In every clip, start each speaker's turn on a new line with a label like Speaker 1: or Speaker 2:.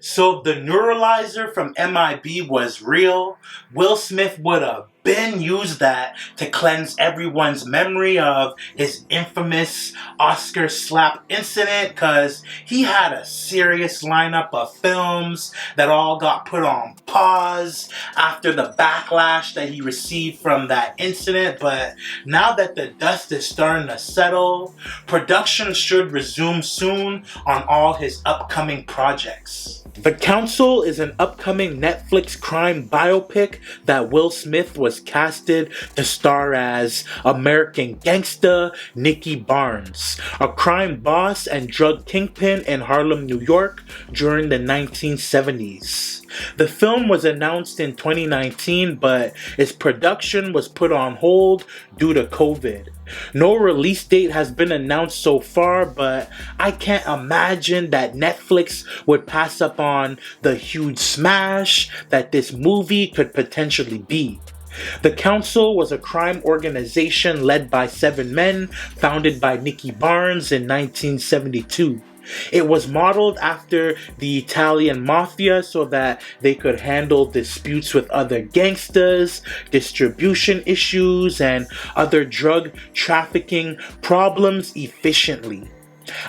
Speaker 1: So if the neuralizer from MIB was real, Will Smith would have been used that to cleanse everyone's memory of his infamous Oscar slap incident, because he had a serious lineup of films that all got put on pause after the backlash that he received from that incident. But now that the dust is starting to settle, production should resume soon on all his upcoming projects. The Council is an upcoming Netflix crime biopic that Will Smith was casted to star as American gangsta Nicky Barnes, a crime boss and drug kingpin in Harlem, New York during the 1970s. The film was announced in 2019, but its production was put on hold due to COVID. No release date has been announced so far, but I can't imagine that Netflix would pass up on the huge smash that this movie could potentially be. The Council was a crime organization led by 7 men, founded by Nicky Barnes in 1972. It was modeled after the Italian mafia so that they could handle disputes with other gangsters, distribution issues, and other drug trafficking problems efficiently.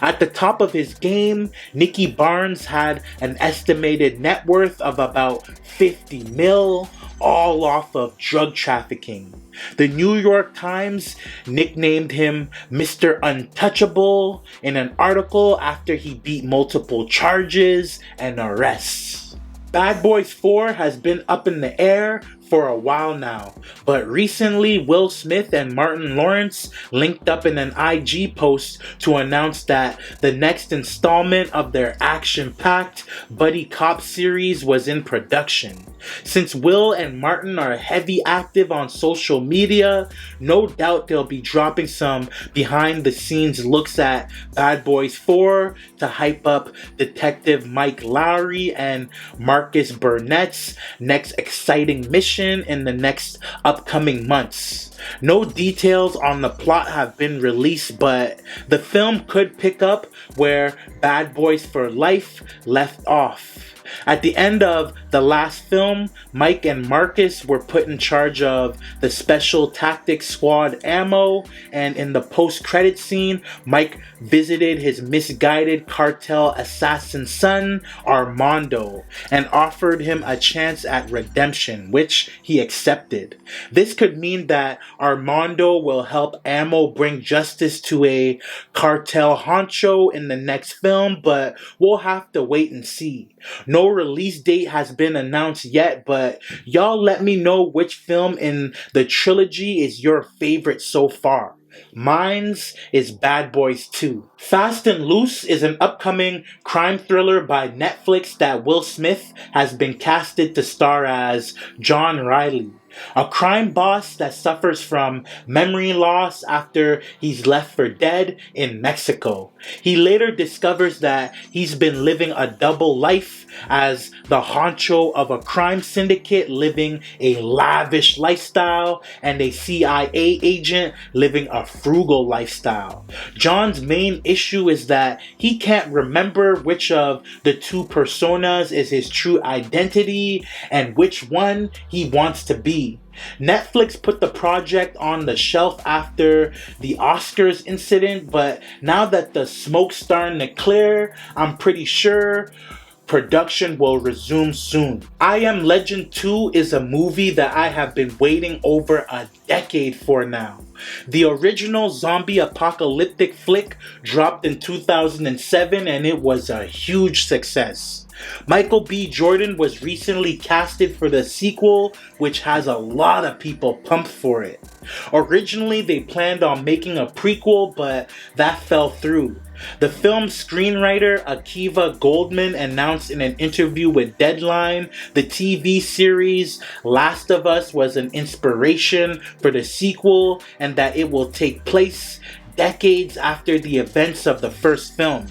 Speaker 1: At the top of his game, Nicky Barnes had an estimated net worth of about 50 mil, all off of drug trafficking. The New York Times nicknamed him Mr. Untouchable in an article after he beat multiple charges and arrests. Bad Boys 4 has been up in the air for a while now, but recently Will Smith and Martin Lawrence linked up in an IG post to announce that the next installment of their action-packed buddy cop series was in production. Since Will and Martin are heavy active on social media, no doubt they'll be dropping some behind-the-scenes looks at Bad Boys 4 to hype up Detective Mike Lowry and Marcus Burnett's next exciting mission in the next upcoming months. No details on the plot have been released, but the film could pick up where Bad Boys for Life left off. At the end of the last film, Mike and Marcus were put in charge of the Special Tactics Squad ammo, and in the post-credit scene, Mike visited his misguided cartel assassin son, Armando, and offered him a chance at redemption, which he accepted. This could mean that Armando will help Ammo bring justice to a cartel honcho in the next film, but we'll have to wait and see. No release date has been announced yet, but y'all let me know which film in the trilogy is your favorite so far. Mine's is Bad Boys 2. Fast and Loose is an upcoming crime thriller by Netflix that Will Smith has been casted to star as John Riley, a crime boss that suffers from memory loss after he's left for dead in Mexico. He later discovers that he's been living a double life as the honcho of a crime syndicate living a lavish lifestyle and a CIA agent living a frugal lifestyle. John's main issue is that he can't remember which of the two personas is his true identity and which one he wants to be. Netflix put the project on the shelf after the Oscars incident, but now that the smoke's starting to clear, I'm pretty sure production will resume soon. I Am Legend 2 is a movie that I have been waiting over a decade for now. The original zombie apocalyptic flick dropped in 2007 and it was a huge success. Michael B. Jordan was recently casted for the sequel, which has a lot of people pumped for it. Originally, they planned on making a prequel, but that fell through. The film's screenwriter Akiva Goldman announced in an interview with Deadline the TV series Last of Us was an inspiration for the sequel and that it will take place decades after the events of the first film.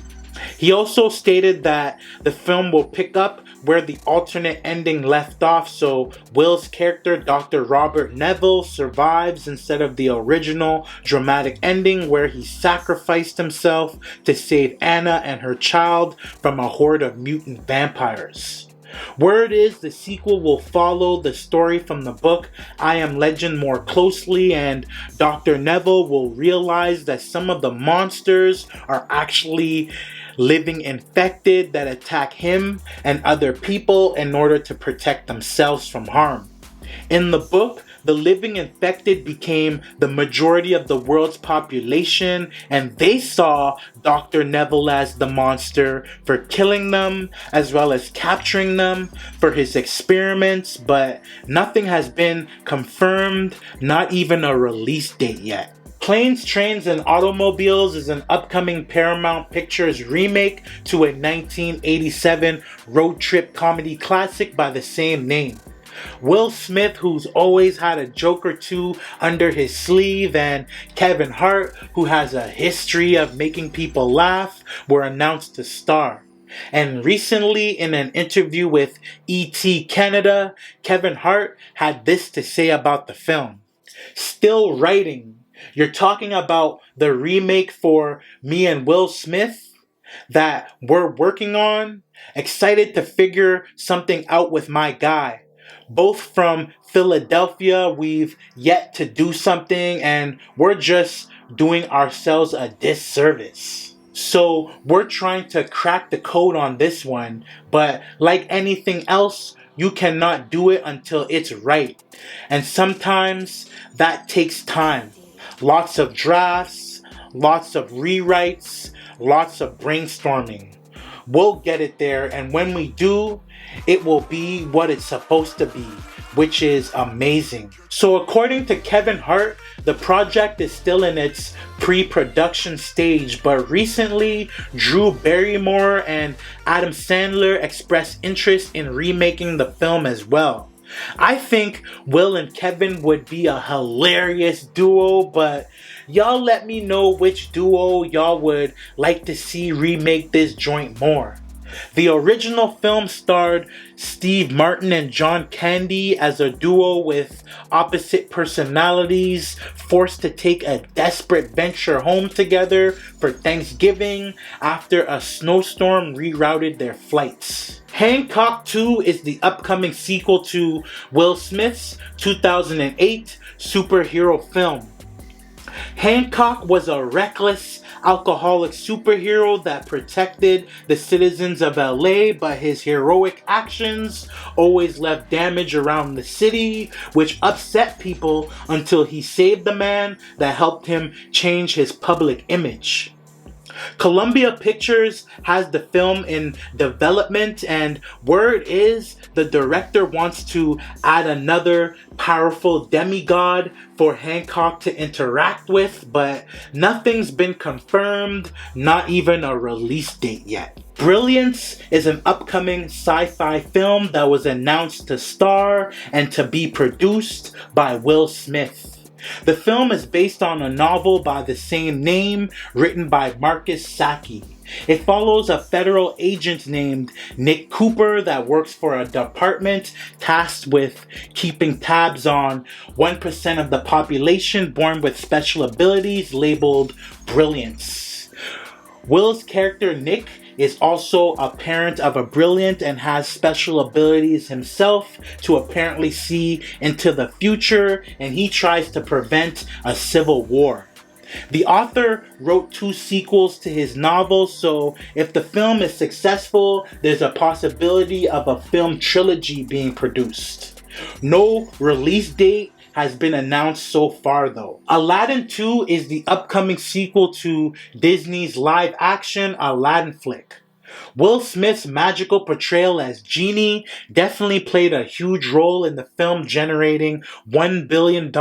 Speaker 1: He also stated that the film will pick up where the alternate ending left off, so Will's character, Dr. Robert Neville, survives instead of the original dramatic ending where he sacrificed himself to save Anna and her child from a horde of mutant vampires. Word is the sequel will follow the story from the book I Am Legend more closely, and Dr. Neville will realize that some of the monsters are actually living infected that attack him and other people in order to protect themselves from harm. In the book, the living infected became the majority of the world's population, and they saw Dr. Neville as the monster for killing them as well as capturing them for his experiments, but nothing has been confirmed, not even a release date yet. Planes, Trains, and Automobiles is an upcoming Paramount Pictures remake to a 1987 road trip comedy classic by the same name. Will Smith, who's always had a joke or two under his sleeve, and Kevin Hart, who has a history of making people laugh, were announced to star. And recently, in an interview with ET Canada, Kevin Hart had this to say about the film. Still writing. You're talking about the remake for me and Will Smith that we're working on? Excited to figure something out with my guy. Both from Philadelphia, we've yet to do something and we're just doing ourselves a disservice. So we're trying to crack the code on this one, but like anything else, you cannot do it until it's right. And sometimes that takes time. Lots of drafts, lots of rewrites, lots of brainstorming. We'll get it there, and when we do, it will be what it's supposed to be, which is amazing. So according to Kevin Hart, the project is still in its pre-production stage, but recently Drew Barrymore and Adam Sandler expressed interest in remaking the film as well. I think Will and Kevin would be a hilarious duo, but y'all let me know which duo y'all would like to see remake this joint more. The original film starred Steve Martin and John Candy as a duo with opposite personalities, forced to take a desperate venture home together for Thanksgiving after a snowstorm rerouted their flights. Hancock 2 is the upcoming sequel to Will Smith's 2008 superhero film. Hancock was a reckless, alcoholic superhero that protected the citizens of LA, but his heroic actions always left damage around the city, which upset people until he saved the man that helped him change his public image. Columbia Pictures has the film in development, and word is the director wants to add another powerful demigod for Hancock to interact with, but nothing's been confirmed, not even a release date yet. Brilliance is an upcoming sci-fi film that was announced to star and to be produced by Will Smith. The film is based on a novel by the same name written by Marcus Sacchi. It follows a federal agent named Nick Cooper that works for a department tasked with keeping tabs on 1% of the population born with special abilities labeled Brilliance. Will's character Nick is also a parent of a brilliant and has special abilities himself to apparently see into the future, and he tries to prevent a civil war. The author wrote 2 sequels to his novel, so if the film is successful, there's a possibility of a film trilogy being produced. No release date has been announced so far though. Aladdin 2 is the upcoming sequel to Disney's live-action Aladdin flick. Will Smith's magical portrayal as Genie definitely played a huge role in the film, generating $1 billion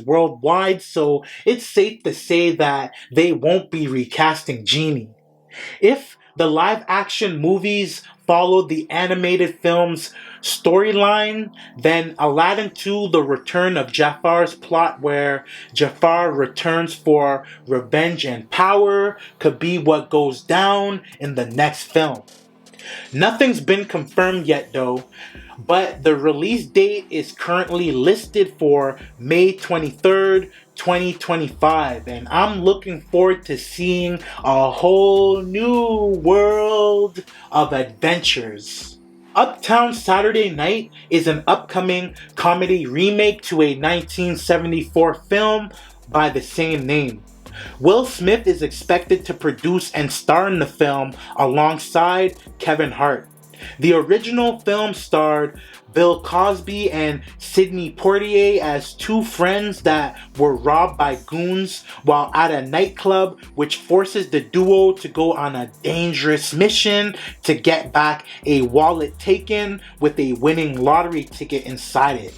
Speaker 1: worldwide, so it's safe to say that they won't be recasting Genie. If the live-action movies follow the animated film's storyline, then Aladdin 2, The Return of Jafar's plot, where Jafar returns for revenge and power, could be what goes down in the next film. Nothing's been confirmed yet though, but the release date is currently listed for May 23rd, 2025, and I'm looking forward to seeing a whole new world of adventures. Uptown Saturday Night is an upcoming comedy remake to a 1974 film by the same name. Will Smith is expected to produce and star in the film alongside Kevin Hart. The original film starred Bill Cosby and Sidney Poitier as two friends that were robbed by goons while at a nightclub, which forces the duo to go on a dangerous mission to get back a wallet taken with a winning lottery ticket inside it.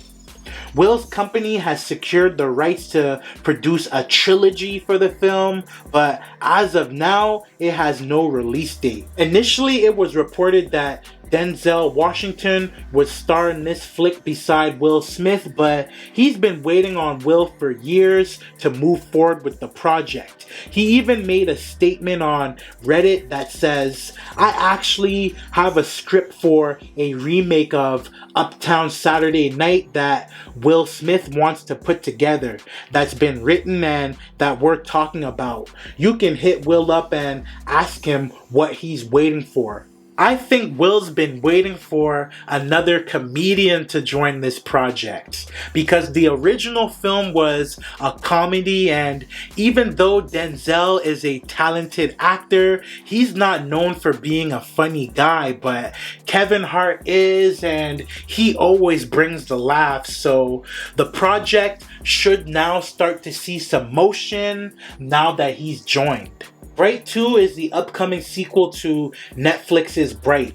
Speaker 1: Will's company has secured the rights to produce a trilogy for the film, but as of now, it has no release date. Initially, it was reported that Denzel Washington would star in this flick beside Will Smith, but he's been waiting on Will for years to move forward with the project. He even made a statement on Reddit that says, "I actually have a script for a remake of Uptown Saturday Night that Will Smith wants to put together, that's been written and that we're talking about. You can hit Will up and ask him what he's waiting for." I think Will's been waiting for another comedian to join this project because the original film was a comedy, and even though Denzel is a talented actor, he's not known for being a funny guy, but Kevin Hart is, and he always brings the laughs, so the project should now start to see some motion now that he's joined. Bright 2 is the upcoming sequel to Netflix's Bright.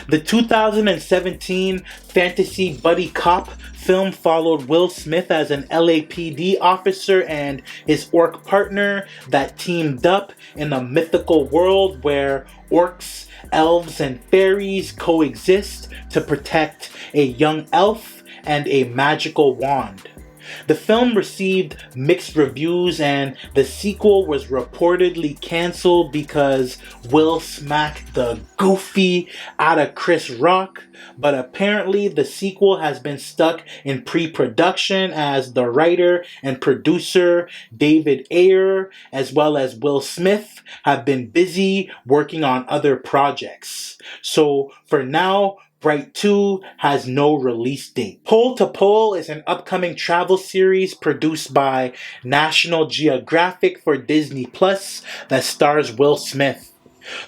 Speaker 1: The 2017 fantasy buddy cop film followed Will Smith as an LAPD officer and his orc partner that teamed up in a mythical world where orcs, elves, and fairies coexist to protect a young elf and a magical wand. The film received mixed reviews, and the sequel was reportedly cancelled because Will smacked the goofy out of Chris Rock, but apparently the sequel has been stuck in pre-production as the writer and producer David Ayer as well as Will Smith have been busy working on other projects. So for now, Bright 2 has no release date. Pole to Pole is an upcoming travel series produced by National Geographic for Disney Plus that stars Will Smith.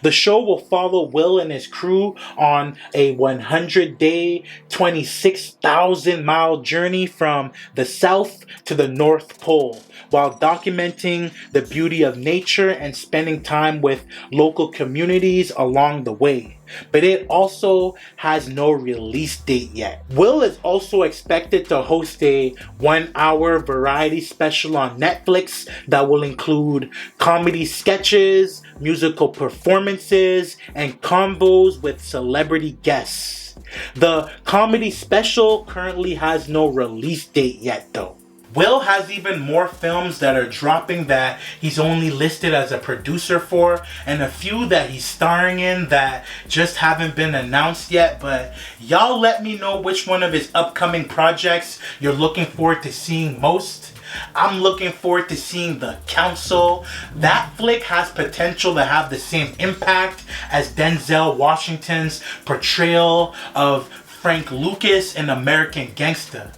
Speaker 1: The show will follow Will and his crew on a 100-day, 26,000-mile journey from the South to the North Pole, while documenting the beauty of nature and spending time with local communities along the way. But it also has no release date yet. Will is also expected to host a 1-hour variety special on Netflix that will include comedy sketches, musical performances, and convos with celebrity guests. The comedy special currently has no release date yet though. Will has even more films that are dropping that he's only listed as a producer for, and a few that he's starring in that just haven't been announced yet, but y'all let me know which one of his upcoming projects you're looking forward to seeing most. I'm looking forward to seeing The Council. That flick has potential to have the same impact as Denzel Washington's portrayal of Frank Lucas in American Gangster.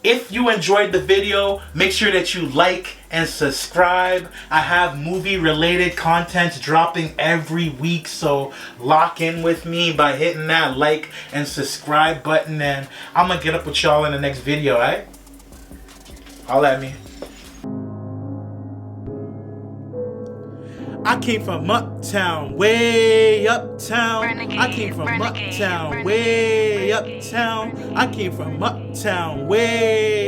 Speaker 1: If you enjoyed the video, make sure that you like and subscribe. I have movie related content dropping every week, so lock in with me by hitting that like and subscribe button, and I'm gonna get up with y'all in the next video, alright? Holla at me. I came from uptown, way uptown. Renegade, I came from uptown, way uptown. I came from uptown, way